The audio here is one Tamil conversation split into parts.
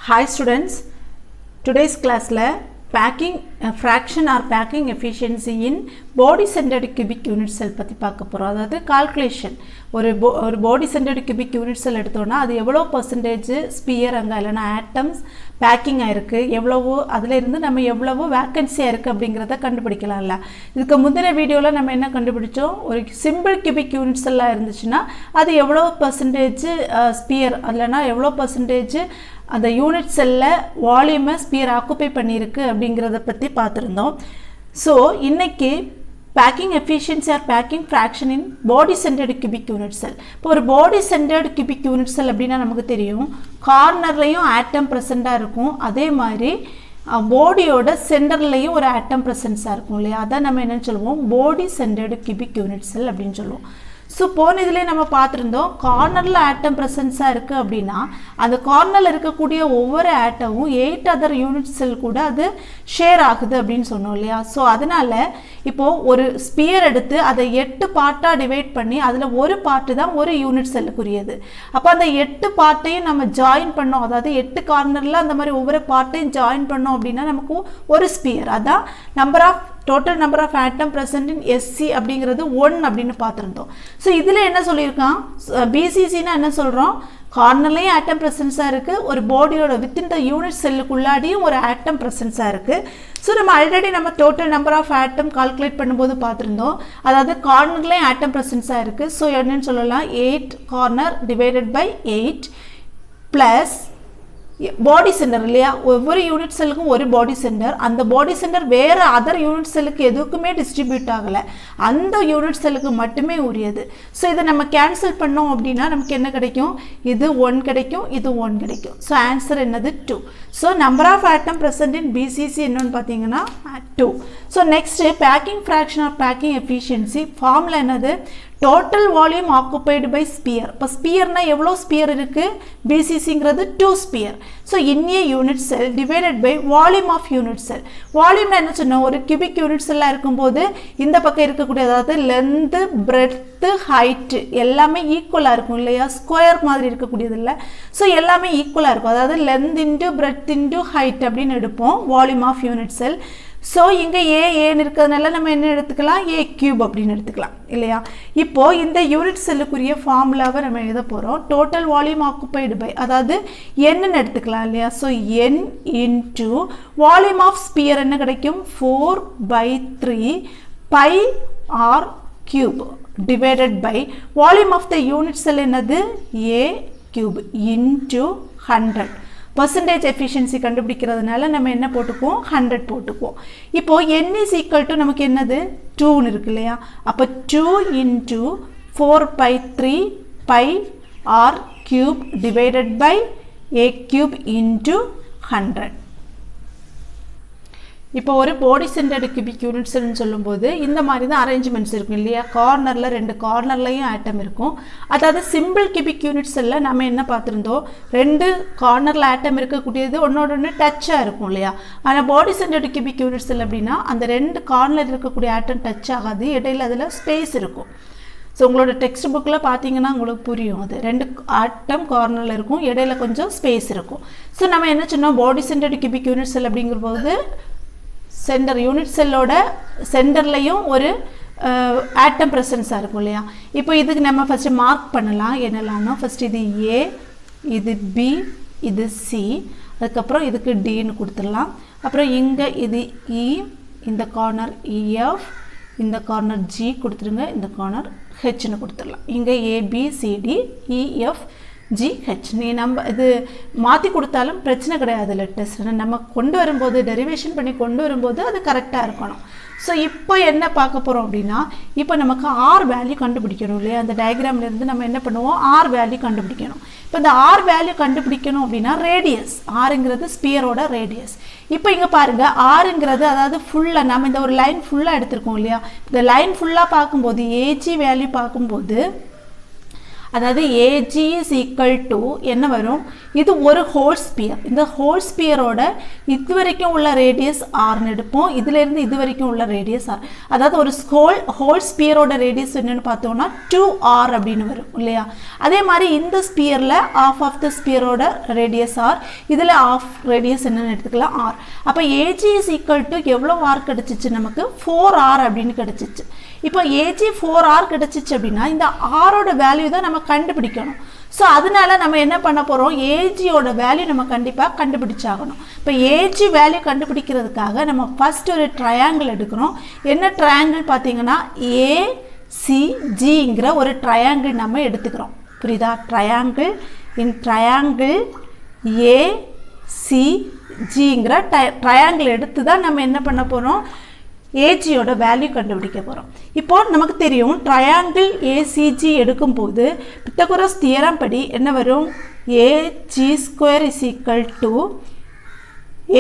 Hi students, today's class la packing fraction or packing efficiency in body centered cubic unit cell பத்தி பார்க்க போறோம். அதாவது calculation ஒரு body centered cubic unit cell எடுத்தோம்னா அது எவ்வளவு percentage sphere அங்க இல்லனா atoms packing ஆயிருக்கு, எவ்வளவு அதில இருந்து நம்ம எவ்வளவு vacancy ஆயிருக்கு அப்படிங்கறத கண்டுபிடிக்கலாம்ல. இதுக்கு முந்தின வீடியோல நம்ம என்ன கண்டுபிடிச்சோம், ஒரு simple cubic unit cell இருந்துச்சுனா அது எவ்வளவு percentage sphere இல்லனா எவ்வளவு percentage அந்த யூனிட் செல்ல வால்யூமை ஸ்பியர் ஆக்குபை பண்ணியிருக்கு அப்படிங்கிறத பற்றி பார்த்துருந்தோம். ஸோ இன்னைக்கு packing efficiency or packing fraction in body centred cubic unit cell. இப்போ ஒரு body centred cubic unit cell அப்படின்னா நமக்கு தெரியும், கார்னர்லையும் ஆட்டம் ப்ரெசண்ட்டாக இருக்கும், அதே மாதிரி பாடியோட சென்டர்லையும் ஒரு ஆட்டம் ப்ரெசன்ஸாக இருக்கும் இல்லையா, அதான் நம்ம என்னன்னு சொல்லுவோம், பாடி சென்டர்டு கியூபிக் யூனிட் செல் அப்படின்னு சொல்லுவோம். ஸோ போன இதிலே நம்ம பார்த்துருந்தோம், கார்னரில் ஆட்டம் ப்ரெசன்ஸாக இருக்குது அப்படின்னா அந்த கார்னரில் இருக்கக்கூடிய ஒவ்வொரு ஆட்டமும் 8 அதர் யூனிட் செல் கூட அது ஷேர் ஆகுது அப்படின்னு சொன்னோம் இல்லையா. ஸோ அதனால் இப்போது ஒரு ஸ்பியர் எடுத்து அதை 8 பார்ட்டாக டிவைட் பண்ணி அதில் ஒரு பார்ட்டு தான் ஒரு யூனிட் செல்லுக்குரியது. அப்போ அந்த 8 பார்ட்டையும் நம்ம ஜாயின் பண்ணோம், அதாவது 8 கார்னரில் அந்த மாதிரி ஒவ்வொரு பார்ட்டையும் ஜாயின் பண்ணோம் அப்படின்னா நமக்கு ஒரு ஸ்பியர், அதான் number of total number of atom present in SC அப்படிங்கிறது 1 அப்படின்னு பார்த்துருந்தோம். ஸோ இதில் என்ன சொல்லியிருக்கான், பிசிசின்னா என்ன சொல்கிறோம், கார்னர்லேயும் ஆட்டம் ப்ரெசன்ஸாக இருக்குது, ஒரு பாடியோட வித்தின் த யூனிட் செல்லுக்குள்ளாடியும் ஒரு ஆட்டம் ப்ரெசன்ஸாக இருக்குது. ஸோ நம்ம ஆல்ரெடி நம்ம total number of atom calculate பண்ணும்போது பார்த்துருந்தோம், அதாவது கார்னர்லேயும் ஆட்டம் ப்ரெசன்ஸாக இருக்குது. ஸோ என்னன்னு சொல்லலாம், 8 corner divided by 8 plus body centre இல்லையா, ஒவ்வொரு யூனிட் செல்லுக்கும் ஒரு பாடி சென்டர், அந்த பாடி சென்டர் வேறு அதர் யூனிட் செல்லுக்கு எதுக்குமே டிஸ்ட்ரிபியூட் ஆகலை, அந்த யூனிட் செல்லுக்கு மட்டுமே உரியது. ஸோ இதை நம்ம கேன்சல் பண்ணோம் அப்படின்னா நமக்கு என்ன கிடைக்கும், இது 1 கிடைக்கும், இது 1 கிடைக்கும். ஸோ ஆன்சர் என்னது 2. So number of atom present in BCC என்னன்னு பார்த்தீங்கன்னா 2. So next packing fraction of packing efficiency formula என்னது, total volume occupied by sphere. இப்போ ஸ்பியர்னா எவ்வளோ ஸ்பியர் இருக்குது, பிசிசிங்கிறது 2 sphere. So in a unit cell divided by volume of unit cell. வால்யூம்னா என்ன சொன்னோம், ஒரு கியூபிக் யூனிட் செல்லாக இருக்கும்போது இந்த பக்கம் இருக்கக்கூடிய, அதாவது லென்த்து பிரெட்த்து ஹைட்டு எல்லாமே ஈக்குவலாக இருக்கும் இல்லையா, ஸ்கொயர் மாதிரி இருக்கக்கூடியது இல்லை. ஸோ எல்லாமே ஈக்குவலாக இருக்கும், அதாவது length into breadth into height அப்படின்னு எடுப்போம் volume of unit cell. So இங்கே ஏன்னு இருக்கிறதுனால நம்ம என்ன எடுத்துக்கலாம், ஏ கியூப் அப்படின்னு எடுத்துக்கலாம் இல்லையா. இப்போது இந்த யூனிட் செல்லுக்குரிய ஃபார்முலாவை நம்ம எழுத போகிறோம், டோட்டல் வால்யூம் ஆக்குபைடு பை, அதாவது என்னன்னு எடுத்துக்கலாம் இல்லையா. So N into volume of sphere என்ன கிடைக்கும், 4/3 pi R cube divided by volume of the unit cell என்னது, A cube into 100. Percentage efficiency கண்டுபிடிக்கிறதுனால நம்ம என்ன போட்டுக்குவோம், 100 போட்டுக்குவோம். இப்போது n இஸ் ஈக்குவல் டு நமக்கு என்னது 2ன்னு இருக்கு இல்லையா, அப்போ 2 into 4/3 pi R cube divided by A cube into 100. இப்போ ஒரு பாடி சென்டர்டு கியூபிக் யூனிட் செல்னு சொல்லும்போது இந்த மாதிரி தான் அரேஞ்ச்மெண்ட்ஸ் இருக்கும் இல்லையா, கார்னரில் 2 கார்னர்லையும் ஆட்டம் இருக்கும். அதாவது சிம்பிள் கியூபிக் யூனிட் செல்லில் நம்ம என்ன பார்த்துருந்தோம், 2 கார்னரில் ஆட்டம் இருக்கக்கூடியது ஒன்னோட ஒன்று டச்சாக இருக்கும் இல்லையா. ஆனால் பாடி சென்டர்டு கியூபிக் யூனிட் செல் அப்படின்னா அந்த 2 கார்னரில் இருக்கக்கூடிய ஆட்டம் டச் ஆகாது, இடையில அதில் ஸ்பேஸ் இருக்கும். ஸோ உங்களோட டெக்ஸ்ட் புக்கில் பார்த்தீங்கன்னா உங்களுக்கு புரியும், அது 2 ஆட்டம் கார்னரில் இருக்கும், இடையில கொஞ்சம் ஸ்பேஸ் இருக்கும். ஸோ நம்ம என்ன சொன்னோம், பாடி சென்டர்டு கியூபிக் யூனிட் செல் அப்படிங்கிற போது சென்டர் யூனிட் செல்லோட சென்டர்லையும் ஒரு ஆட்டம் ப்ரெசன்ஸாக இருக்கும் இல்லையா. இப்போ இதுக்கு நம்ம ஃபஸ்ட்டு மார்க் பண்ணலாம், என்னெல்லாம்னா ஃபஸ்ட் இது ஏ, இது பி, இது சி, அதுக்கப்புறம் இதுக்கு டின்னு கொடுத்துடலாம். அப்புறம் இங்கே இது இ, இந்த கார்னர் இஎஃப், இந்த கார்னர் ஜி கொடுத்துருங்க, இந்த கார்னர் ஹெச்னு கொடுத்துடலாம். இங்கே ஏபிசிடி இஎஃப் ஜிஹெச். நீ நம்ம இது மாற்றி கொடுத்தாலும் பிரச்சனை கிடையாது, லெட்டர்ஸ் நம்ம கொண்டு வரும்போது டெரிவேஷன் பண்ணி கொண்டு வரும்போது அது கரெக்டாக இருக்கணும். ஸோ இப்போ என்ன பார்க்க போகிறோம் அப்படின்னா, இப்போ நமக்கு ஆர் வேல்யூ கண்டுபிடிக்கணும் இல்லையா, அந்த டயக்ராம்லேருந்து நம்ம என்ன பண்ணுவோம், ஆர் வேல்யூ கண்டுபிடிக்கணும். இப்போ இந்த ஆர் வேல்யூ கண்டுபிடிக்கணும் அப்படின்னா ரேடியஸ், ஆருங்கிறது ஸ்பியரோட ரேடியஸ். இப்போ இங்கே பாருங்கள், ஆருங்கிறது அதாவது ஃபுல்லாக நம்ம இந்த ஒரு லைன் ஃபுல்லாக எடுத்திருக்கோம் இல்லையா, இந்த லைன் ஃபுல்லாக பார்க்கும்போது ஏஜி வேல்யூ பார்க்கும்போது அதாவது AG is equal to என்ன வரும், இது ஒரு ஹோல் ஸ்பியர். இந்த ஹோல் ஸ்பியரோட இது வரைக்கும் உள்ள ரேடியஸ் ஆர்னு எடுப்போம், இதிலிருந்து இது வரைக்கும் உள்ள ரேடியஸ் ஆர். அதாவது ஒரு ஹோல் ஸ்பியரோட ரேடியஸ் என்னன்னு பார்த்தோம்னா 2r அப்படின்னு வரும் இல்லையா. அதே மாதிரி இந்த ஸ்பியரில் ஆஃப் ஆஃப் த ஸ்பியரோட ரேடியஸ் ஆர், இதில் ஆஃப் ரேடியஸ் என்னன்னு எடுத்துக்கலாம் ஆர். அப்போ AG is equal to எவ்வளோ ஆர் கிடச்சிச்சு நமக்கு, 4r அப்படின்னு கிடச்சிச்சு. இப்போ AG 4r கிடச்சிச்சு அப்படின்னா இந்த ஆரோட வேல்யூ தான் நம்ம கண்டுபிடிக்கணும். ஸோ அதனால நம்ம என்ன பண்ண போகிறோம், ஏஜியோட வேல்யூ நம்ம கண்டிப்பாக கண்டுபிடிச்சாகணும். இப்போ ஏஜி வேல்யூ கண்டுபிடிக்கிறதுக்காக நம்ம ஃபஸ்ட் ஒரு ட்ரையாங்கிள் எடுக்கிறோம். என்ன ட்ரையாங்கிள் பார்த்தீங்கன்னா ACGங்கிற ஒரு ட்ரையாங்கிள் நம்ம எடுத்துக்கிறோம். புரியுதா, ட்ரையாங்கிள் இன் ட்ரையாங்கிள் ACGங்கிற ட்ரையாங்கிள் எடுத்து தான் நம்ம என்ன பண்ண போகிறோம், ஏஜியோட வேல்யூ கண்டுபிடிக்க போகிறோம். இப்போ நமக்கு தெரியும் ட்ரையாங்கிள் ACG எடுக்கும்போது பித்தகோரஸ் தியரம் படி என்ன வரும், AG square is equal to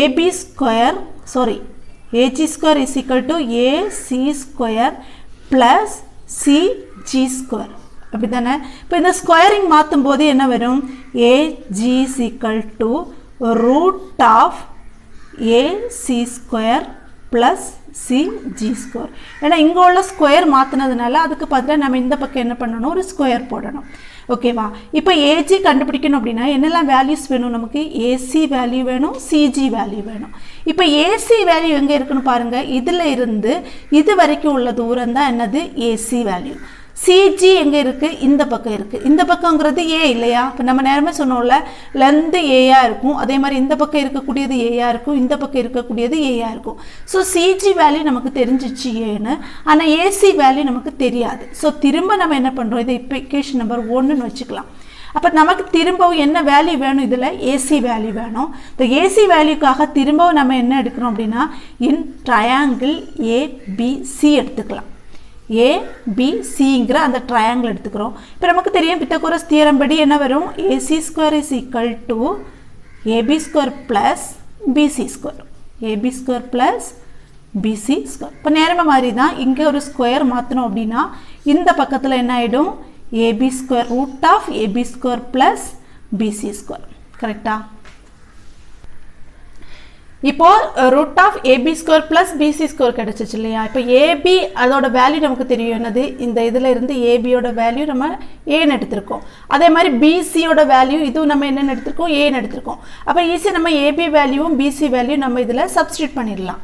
AB square AG square is equal to AC square plus CG square. அப்படி தானே. இப்போ இந்த ஸ்கொயரிங் மாற்றும் போது என்ன வரும், AG is equal to root of AC square plus CG square. ஏன்னா இங்கே உள்ள ஸ்கொயர் மாற்றினதுனால அதுக்கு பதிலாக நம்ம இந்த பக்கம் என்ன பண்ணணும், ஒரு ஸ்கொயர் போடணும். ஓகேவா. இப்போ ஏஜி கண்டுபிடிக்கணும் அப்படின்னா என்னெல்லாம் வேல்யூஸ் வேணும் நமக்கு, AC வேல்யூ வேணும், CG வேல்யூ வேணும். இப்போ AC வேல்யூ எங்கே இருக்குன்னு பாருங்கள், இதில் இருந்து இது வரைக்கும் உள்ள தூரம் தான் என்னது AC வேல்யூ. CG எங்கே இருக்குது, இந்த பக்கம் இருக்குது. இந்த பக்கங்கிறது A இல்லையா. இப்போ நம்ம நேரமே சொன்னோம்ல லென்த்து ஏயாக இருக்கும், அதே மாதிரி இந்த பக்கம் இருக்கக்கூடியது ஏயாக இருக்கும், இந்த பக்கம் இருக்கக்கூடியது ஏயாக இருக்கும். ஸோ CG வேல்யூ நமக்கு தெரிஞ்சிச்சு ஏன்னு, ஆனால் AC வேல்யூ நமக்கு தெரியாது. ஸோ திரும்ப நம்ம என்ன பண்ணுறோம், இதை இப்போ இக்குவேஷன் நம்பர் 1ன்னு வச்சுக்கலாம். அப்போ நமக்கு திரும்பவும் என்ன வேல்யூ வேணும், இதில் AC வேல்யூ வேணும். இந்த AC வேல்யூக்காக திரும்பவும் நம்ம என்ன எடுக்கிறோம் அப்படின்னா இன் ட்ரையாங்கிள் ABC எடுத்துக்கலாம். ABCங்கிற அந்த ட்ரையாங்கிள் எடுத்துக்கிறோம். இப்போ நமக்கு தெரியும் பித்தகோரஸ் தியரம் படி என்ன வரும், AC square is equal to AB square plus BC square, AB square plus BC square. இப்போ நேரமாக மாதிரி தான் இங்கே ஒரு ஸ்கொயர் மாற்றணும் அப்படின்னா இந்த பக்கத்தில் என்ன ஆகிடும், AB square root of AB square plus BC square. கரெக்டா. இப்போ root of AB square plus BC square கிடச்சிச்சு இல்லையா. இப்போ AB அதோட வேல்யூ நமக்கு தெரியும் என்னது, இந்த இதில் இருந்து ABயோட வேல்யூ நம்ம ஏன்னு எடுத்திருக்கோம். அதே மாதிரி BCயோட வேல்யூ இதுவும் நம்ம என்னென்னு எடுத்திருக்கோம், ஏன்னு எடுத்திருக்கோம். அப்போ ஈஸியாக நம்ம AB வேல்யூவும் BC வேல்யூ நம்ம இதில் சப்ஸ்டியூட் பண்ணிடலாம்.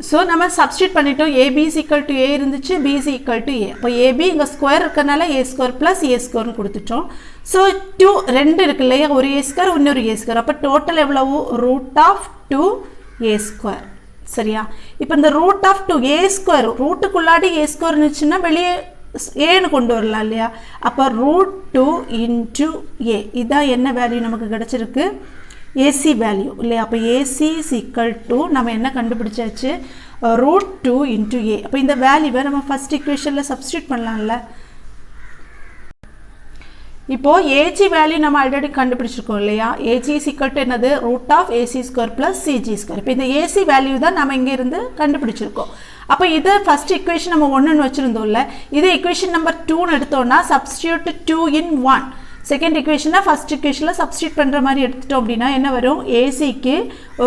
ஸோ நம்ம சப்ஸ்டியூட் பண்ணிட்டோம், AB is equal to A இருந்துச்சு, BC equal to A. அப்போ AB இங்கே ஸ்கொயர் இருக்கிறனால A ஸ்கொயர் ப்ளஸ் A ஸ்கொயர்னு கொடுத்துட்டோம். ஸோ 2 இருக்கு இல்லையா, ஒரு A ஸ்கொயர் இன்னொரு A ஸ்கொயர். அப்போ டோட்டல் எவ்வளவு, ரூட் ஆஃப் 2A ஸ்கொயர். சரியா. இப்போ இந்த ரூட் ஆஃப் 2A ஸ்கொயர் ரூட்டுக்குள்ளாடி A ஸ்கொயர் இருந்துச்சுன்னா வெளியே ஏன்னு கொண்டு வரலாம் இல்லையா. அப்போ ரூட் 2 இன்ட்டு A இதான் என்ன வேல்யூ நமக்கு கிடச்சிருக்கு, AC வேல்யூ இல்லையா. அப்போ AC is equal to நம்ம என்ன கண்டுபிடிச்சாச்சு, ரூட் 2 இன்ட்டு A. அப்போ இந்த வேல்யூவை நம்ம ஃபஸ்ட் இக்குவேஷனில் சப்ஸ்டியூட் பண்ணலாம்ல. இப்போது AG வேல்யூ நம்ம ஆல்ரெடி கண்டுபிடிச்சிருக்கோம் இல்லையா. AG is equal to என்னது, root of AC square plus CG square. இப்போ இந்த AC வேல்யூ தான் நம்ம இங்கே இருந்து கண்டுபிடிச்சிருக்கோம். அப்போ இதை ஃபஸ்ட் இக்குவேஷன் நம்ம 1ன்னு வச்சுருந்தோம்ல, இதே இக்குவேஷன் நம்பர் 2ன்னு எடுத்தோம்னா சப்ஸ்டியூட் 2 in 1. செகண்ட் இக்குவேஷனை ஃபஸ்ட் இக்குவேஷனில் சப்ஸ்டியூட் பண்ணுற மாதிரி எடுத்துட்டோம் அப்படின்னா என்ன வரும், ACக்கு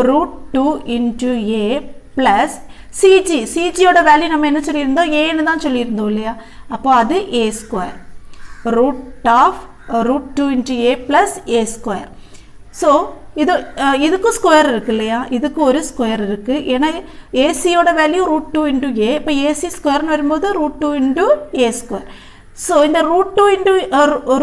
ரூட் 2 இன்ட்டு A ப்ளஸ் சிஜியோட வேல்யூ நம்ம என்ன சொல்லியிருந்தோம், ஏன்னு தான் சொல்லியிருந்தோம் இல்லையா. அப்போ அது A square root of root 2 into A plus A square. So இதுக்கும் ஸ்கொயர் இருக்குது இல்லையா, இதுக்கு ஒரு ஸ்கொயர் இருக்குது. ஏன்னா ஏசியோட வேல்யூ ரூட் 2 இன்ட்டு A, இப்போ AC ஸ்கொயர்னு வரும்போது root 2 into A square. So இந்த ரூட் 2 இன்ட்டு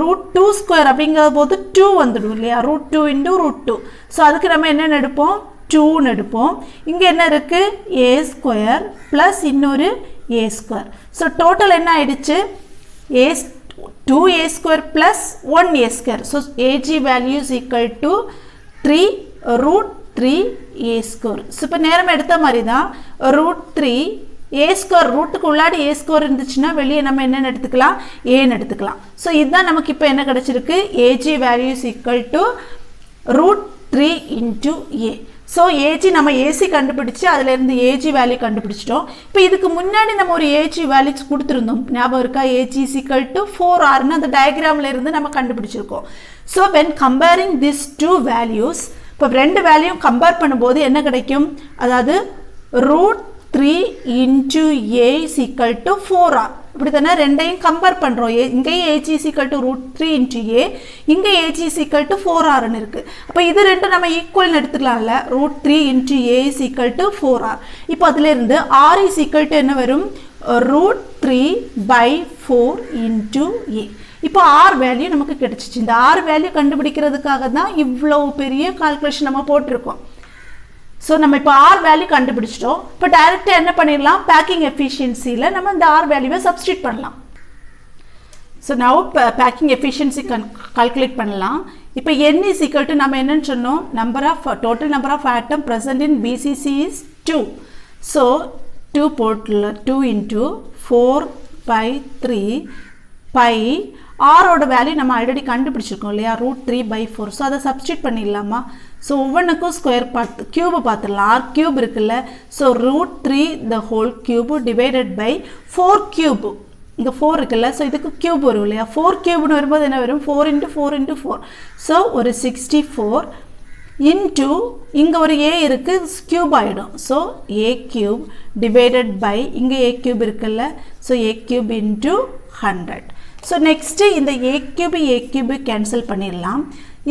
ரூட் 2 ஸ்கொயர் அப்படிங்கிற போது 2 வந்துடும் இல்லையா, ரூட் 2 இன்ட்டு ரூட் 2. ஸோ அதுக்கு நம்ம என்னென்னு எடுப்போம், 2ன்னு எடுப்போம். இங்கே என்ன இருக்குது, A ஸ்கொயர் ப்ளஸ் இன்னொரு A ஸ்கொயர். ஸோ டோட்டல் என்ன ஆயிடுச்சு, 2A square plus 1A square. So AG value is equal to 3 root 3A square. So இப்போ நேரம் எடுத்த மாதிரி தான் ரூட் 3 A ஸ்கொயர் ரூட்டுக்கு உள்ளாடி A ஸ்கொயர் இருந்துச்சுன்னா வெளியே நம்ம என்னென்னு எடுத்துக்கலாம், ஏன்னு எடுத்துக்கலாம். ஸோ இதுதான் நமக்கு இப்போ என்ன கிடச்சிருக்கு, AG value is equal to root 3 into A. So AG நம்ம ஏசி கண்டுபிடிச்சு அதிலேருந்து ஏஜி வேல்யூ கண்டுபிடிச்சிட்டோம். இப்போ இதுக்கு முன்னாடி நம்ம ஒரு ஏஜி வேல்யூஸ் கொடுத்துருந்தோம், ஞாபகம் இருக்கா? AG is equal to 4R அந்த டயக்ராமில் இருந்து நம்ம கண்டுபிடிச்சிருக்கோம். So when comparing this two values, இப்போ ரெண்டு வேல்யூம் கம்பேர் பண்ணும்போது என்ன கிடைக்கும்? அதாவது √3 into A is equal to 4R. இப்படி தானே ரெண்டையும் கம்பேர் பண்ணுறோம். இங்கேயும் AG is equal to √3 into A, இங்கே ஏஜி இஸ் ஈக்குவல் டு 4Rன்னு இருக்குது. அப்போ இது ரெண்டும் நம்ம ஈக்குவல்னு எடுத்துக்கலாம்ல. √3 into A is equal to 4R. இப்போ அதிலிருந்து R is equal to என்ன வரும்? √3/4 into A. இப்போ R வேல்யூ நமக்கு கிடைச்சிச்சு. இந்த R வேல்யூ கண்டுபிடிக்கிறதுக்காக தான் இவ்வளோ பெரிய கால்குலேஷன் நம்ம போட்டிருக்கோம். ஸோ நம்ம இப்போ R வேல்யூ கண்டுபிடிச்சிட்டோம். இப்போ டைரெக்டாக என்ன பண்ணிடலாம்? பேக்கிங் எஃபிஷியன்சியில் நம்ம இந்த R வேல்யூவை சப்ஸ்டியூட் பண்ணலாம். So now packing efficiency calculate பண்ணலாம். இப்போ N இஸ் ஈக்குவல் டு நம்ம என்னன்னு சொன்னோம்? Total number of atom present in BCC is 2. So 2 போர்ட்டில் 2 into 4/3 பை ஆரோட வேல்யூ நம்ம ஆல்ரெடி கண்டுபிடிச்சிருக்கோம் இல்லையா? √3/4. ஸோ அதை சப்ஸ்டியூட் பண்ணிடலாமா? ஸோ ஒவ்வொன்றுக்கும் ஸ்கொயர் கியூபு பார்த்துடலாம். R கியூப் இருக்குல்ல. So √3 divided by 4 cube. இங்கே 4 இருக்குல்ல. ஸோ இதுக்கு கியூப் வரும் இல்லையா? 4 கியூப்னு வரும்போது என்ன வரும்? 4 into 4 into 4. ஸோ ஒரு 64 இன்ட்டு இங்கே ஒரு A இருக்குது, கியூப் ஆகிடும். So A cube divided by இங்கே A கியூப் இருக்குல்ல. So A cube into 100. So next இந்த A கியூபு கேன்சல் பண்ணிடலாம்.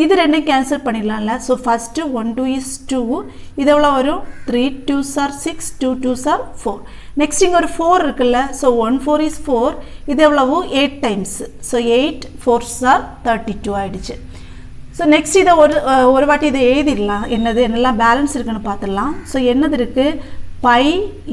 இது ரெண்டையும் கேன்சல் பண்ணிடலாம்ல. So first 1 2 is 2. இது எவ்வளோ வரும்? 3 2s are 6, 2 2s are 4. Next இங்கே ஒரு 4 இருக்குல்ல. So 1 4 is 4. இது எவ்வளவு? 8 டைம்ஸ். ஸோ 8 4s are 32 ஆகிடுச்சு. ஸோ நெக்ஸ்ட் இதை ஒரு வாட்டி இதை எழுதிடலாம். என்னெல்லாம் பேலன்ஸ் இருக்குன்னு பார்த்துடலாம். ஸோ என்னது இருக்குது? பை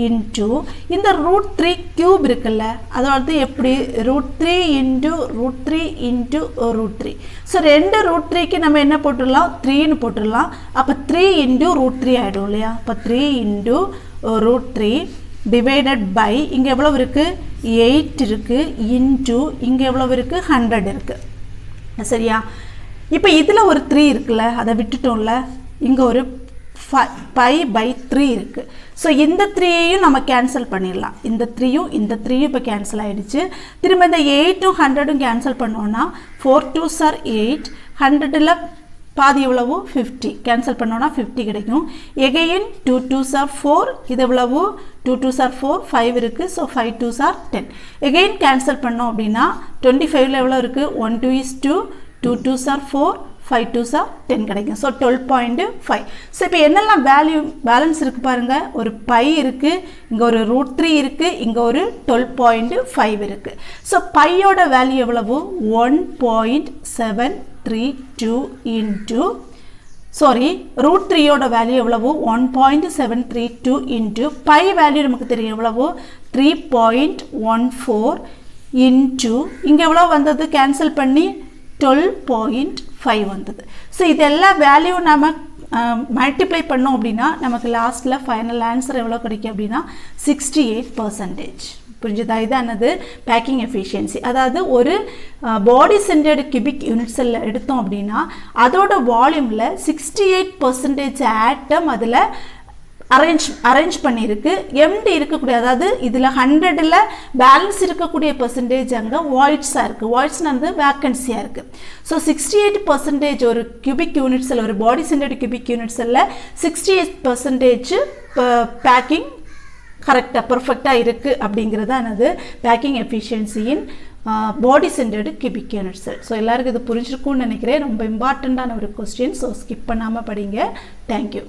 இன்ட்டு இந்த √3 கியூப் இருக்குல்ல, அதாவது எப்படி? √3 into √3 into √3. ஸோ ரெண்டு √3க்கு நம்ம என்ன போட்டுடலாம்? 3ன்னு போட்டுடலாம். அப்போ 3 into √3 ஆகிடும் இல்லையா? அப்போ 3 into √3 டிவைடட் பை இங்கே எவ்வளோ இருக்குது? 8 இருக்குது இன்ட்டு இங்கே எவ்வளோ இருக்குது? 100 இருக்குது. சரியா? இப்போ இதில் ஒரு 3 இருக்குல்ல, அதை விட்டுட்டோம்ல. இங்கே ஒரு π/3 இருக்குது. ஸோ இந்த 3யையும் நம்ம கேன்சல் பண்ணிடலாம். இந்த 3யும் இப்போ கேன்சல் ஆகிடுச்சு. திரும்ப இந்த 8ம் 100ம் கேன்சல் பண்ணோன்னா 4 2s are 8, 100ல் பாதி எவ்வளவு? 50. கேன்சல் பண்ணோன்னா 50 கிடைக்கும். Again 2 2s are 4. இது எவ்வளவு? 2 2s are 4, 5 இருக்குது. So 5 2s are 10. Again cancel பண்ணோம் அப்படின்னா 25ல் எவ்வளோ இருக்குது? 1 2 is 2, 2 2s are 4, 5 2s are 10 கிடைக்கும். ஸோ 12.5. ஸோ இப்போ என்னெல்லாம் வேல்யூ பேலன்ஸ் இருக்குது பாருங்கள். ஒரு பை இருக்குது, இங்கே ஒரு √3 இருக்குது, இங்கே ஒரு 12.5 இருக்குது. ஸோ பையோட வேல்யூ எவ்வளவு? 1.732 இன்ட்டு √3யோட வேல்யூ எவ்வளவு? 1.732 இன்ட்டு பை வேல்யூ நமக்கு தெரியும் எவ்வளவு? 3.14 இன்ட்டு இங்கே எவ்வளோ வந்தது? கேன்சல் பண்ணி 12.5 வந்தது. ஸோ இதெல்லாம் வேல்யூ நம்ம மல்டிப்ளை பண்ணோம் அப்படின்னா நமக்கு லாஸ்ட்டில் ஃபைனல் ஆன்சர் எவ்வளோ கிடைக்கும் அப்படின்னா 68%. புரிஞ்சுதா? இதானது பேக்கிங் எஃபிஷியன்சி. அதாவது ஒரு பாடி சென்டர்டு கியூபிக் யூனிட் செல் எடுத்தோம் அப்படின்னா அதோட வால்யூமில் 68% ஆட்டம் அதில் அரேஞ்ச் பண்ணியிருக்கு. எம்டி இருக்கக்கூடிய, அதாவது இதில் 100ல் பேலன்ஸ் இருக்கக்கூடிய பெர்சன்டேஜ் அங்கே வாய்ட்ஸாக இருக்குது. வாய்ட்ஸ்னு வேக்கன்சியாக இருக்குது. ஸோ 68% ஒரு கியூபிக் யூனிட் செல், ஒரு பாடி சென்டர்டு கியூபிக் யூனிட் செல்லில் 68% பேக்கிங் கரெக்டாக பர்ஃபெக்டாக இருக்குது அப்படிங்கிறது என்னது பேக்கிங் எஃபிஷியன்சியின் body centred cubic unit cell. So எல்லாருக்கும் இது புரிஞ்சிருக்கும்னு நினைக்கிறேன். ரொம்ப இம்பார்ட்டண்ட்டான ஒரு கொஸ்டின். ஸோ ஸ்கிப் பண்ணாமல் படிங்க. தேங்க்யூ.